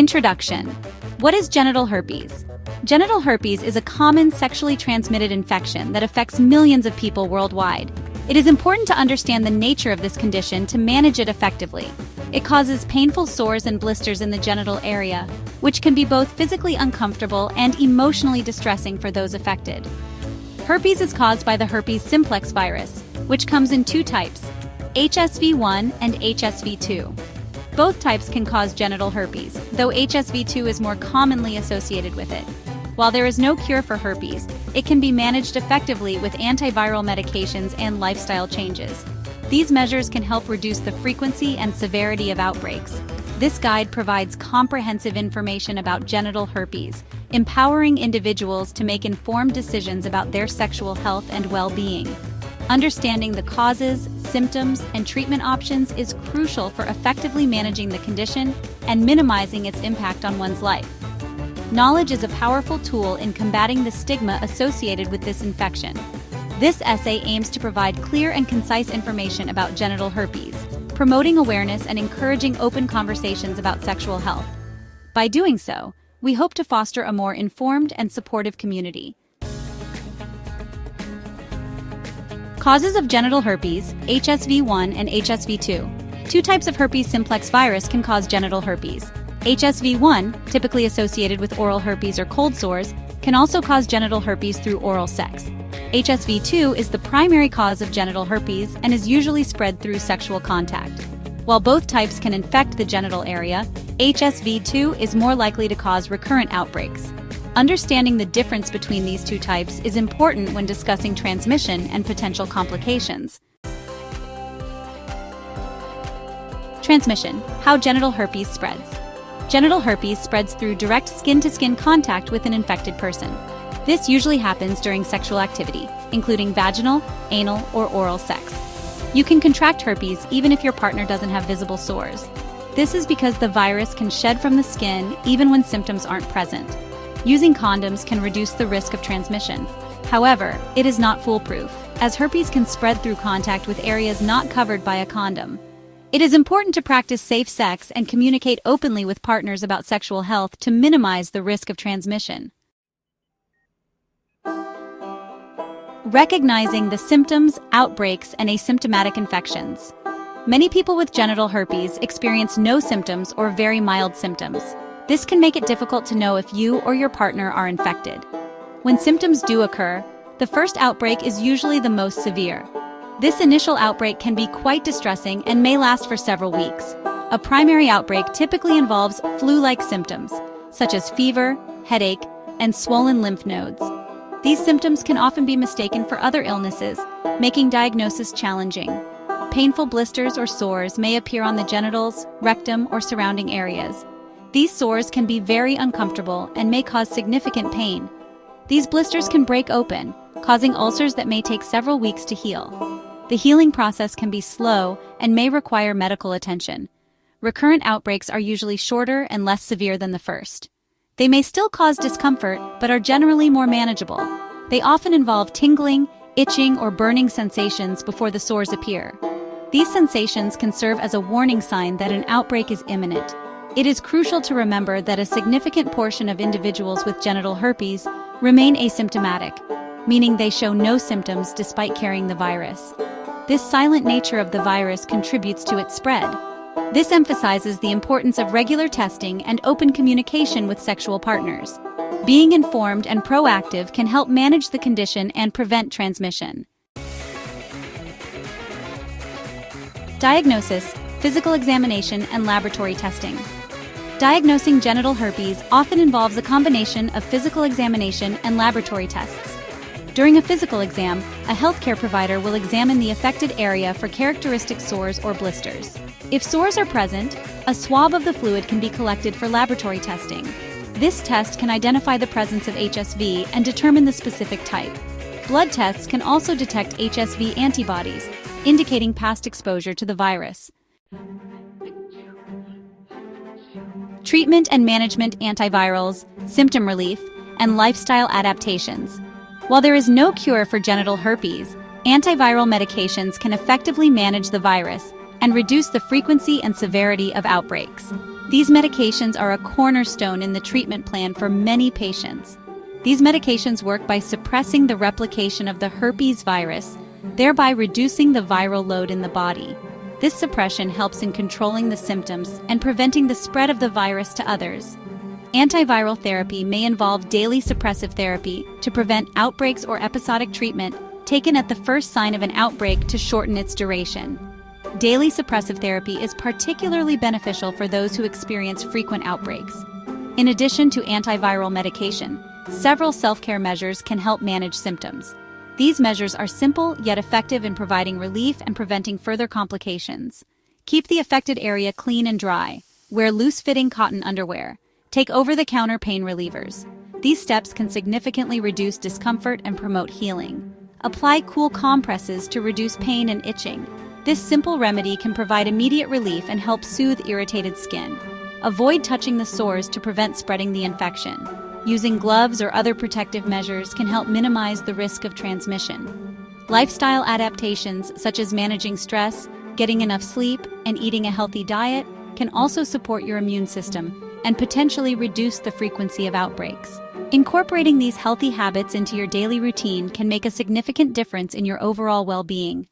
Introduction. What is genital herpes? Genital herpes is a common sexually transmitted infection that affects millions of people worldwide. It is important to understand the nature of this condition to manage it effectively. It causes painful sores and blisters in the genital area, which can be both physically uncomfortable and emotionally distressing for those affected. Herpes is caused by the herpes simplex virus, which comes in two types, HSV1 and HSV2. Both types can cause genital herpes, though HSV2 is more commonly associated with it. While there is no cure for herpes, it can be managed effectively with antiviral medications and lifestyle changes. These measures can help reduce the frequency and severity of outbreaks. This guide provides comprehensive information about genital herpes, empowering individuals to make informed decisions about their sexual health and well-being. Understanding the causes, symptoms, and treatment options is crucial for effectively managing the condition and minimizing its impact on one's life. Knowledge is a powerful tool in combating the stigma associated with this infection. This essay aims to provide clear and concise information about genital herpes, promoting awareness and encouraging open conversations about sexual health. By doing so, we hope to foster a more informed and supportive community. Causes of genital herpes, HSV1 and HSV2. Two types of herpes simplex virus can cause genital herpes. HSV1, typically associated with oral herpes or cold sores, can also cause genital herpes through oral sex. HSV2 is the primary cause of genital herpes and is usually spread through sexual contact. While both types can infect the genital area, HSV2 is more likely to cause recurrent outbreaks. Understanding the difference between these two types is important when discussing transmission and potential complications. Transmission: how genital herpes spreads. Genital herpes spreads through direct skin-to-skin contact with an infected person. This usually happens during sexual activity, including vaginal, anal, or oral sex. You can contract herpes even if your partner doesn't have visible sores. This is because the virus can shed from the skin even when symptoms aren't present. Using condoms can reduce the risk of transmission. However, it is not foolproof, as herpes can spread through contact with areas not covered by a condom. It is important to practice safe sex and communicate openly with partners about sexual health to minimize the risk of transmission. Recognizing the symptoms, outbreaks, and asymptomatic infections. Many people with genital herpes experience no symptoms or very mild symptoms. This can make it difficult to know if you or your partner are infected. When symptoms do occur, the first outbreak is usually the most severe. This initial outbreak can be quite distressing and may last for several weeks. A primary outbreak typically involves flu-like symptoms, such as fever, headache, and swollen lymph nodes. These symptoms can often be mistaken for other illnesses, making diagnosis challenging. Painful blisters or sores may appear on the genitals, rectum, or surrounding areas. These sores can be very uncomfortable and may cause significant pain. These blisters can break open, causing ulcers that may take several weeks to heal. The healing process can be slow and may require medical attention. Recurrent outbreaks are usually shorter and less severe than the first. They may still cause discomfort, but are generally more manageable. They often involve tingling, itching, or burning sensations before the sores appear. These sensations can serve as a warning sign that an outbreak is imminent. It is crucial to remember that a significant portion of individuals with genital herpes remain asymptomatic, meaning they show no symptoms despite carrying the virus. This silent nature of the virus contributes to its spread. This emphasizes the importance of regular testing and open communication with sexual partners. Being informed and proactive can help manage the condition and prevent transmission. Diagnosis, physical examination, and laboratory testing. Diagnosing genital herpes often involves a combination of physical examination and laboratory tests. During a physical exam, a healthcare provider will examine the affected area for characteristic sores or blisters. If sores are present, a swab of the fluid can be collected for laboratory testing. This test can identify the presence of HSV and determine the specific type. Blood tests can also detect HSV antibodies, indicating past exposure to the virus. Treatment and management: antivirals, symptom relief, and lifestyle adaptations. While there is no cure for genital herpes, antiviral medications can effectively manage the virus and reduce the frequency and severity of outbreaks. These medications are a cornerstone in the treatment plan for many patients. These medications work by suppressing the replication of the herpes virus, thereby reducing the viral load in the body. This suppression helps in controlling the symptoms and preventing the spread of the virus to others. Antiviral therapy may involve daily suppressive therapy to prevent outbreaks or episodic treatment taken at the first sign of an outbreak to shorten its duration. Daily suppressive therapy is particularly beneficial for those who experience frequent outbreaks. In addition to antiviral medication, several self-care measures can help manage symptoms. These measures are simple yet effective in providing relief and preventing further complications. Keep the affected area clean and dry. Wear loose-fitting cotton underwear. Take over-the-counter pain relievers. These steps can significantly reduce discomfort and promote healing. Apply cool compresses to reduce pain and itching. This simple remedy can provide immediate relief and help soothe irritated skin. Avoid touching the sores to prevent spreading the infection. Using gloves or other protective measures can help minimize the risk of transmission. Lifestyle adaptations, such as managing stress, getting enough sleep, and eating a healthy diet, can also support your immune system and potentially reduce the frequency of outbreaks. Incorporating these healthy habits into your daily routine can make a significant difference in your overall well-being.